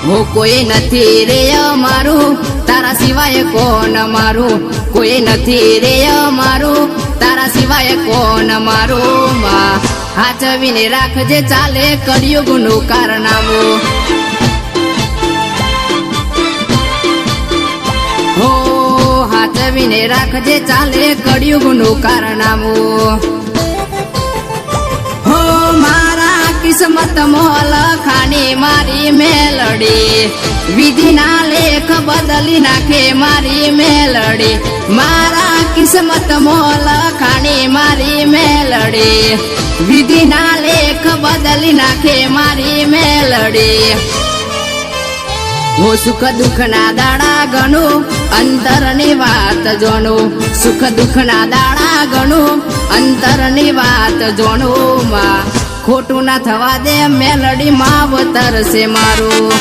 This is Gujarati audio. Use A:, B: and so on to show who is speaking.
A: હું કોઈ નથી રે અમારું તારા સિવાય કોણ મારું, કોઈ નથી રે અમારું તારા સિવાય કોણ મારું. માં હાચવીને રાખજે ચાલે કળિયુગનું કારનામું. હો હાચવીને રાખજે ચાલે કળિયુગનું કારનામું. હો મારા કિસ્મત મોલ ખાની મારી મેલડી, વિધિના લેખ બદલી નાખે મારી મેલડી. મારા કિસ્મત મોલ ખાની મારી મેલડી, વિધિના લેખ બદલી નાખે મારી મેલડી. હું સુખ દુઃખ ના દાડા ગણું અંતરની વાત જોણું, સુખ દુઃખ ના દાડા ગણું અંતરની વાત જોણું. માં ખોટું ના થવા દે મેલડી માં અવતર છે મારું.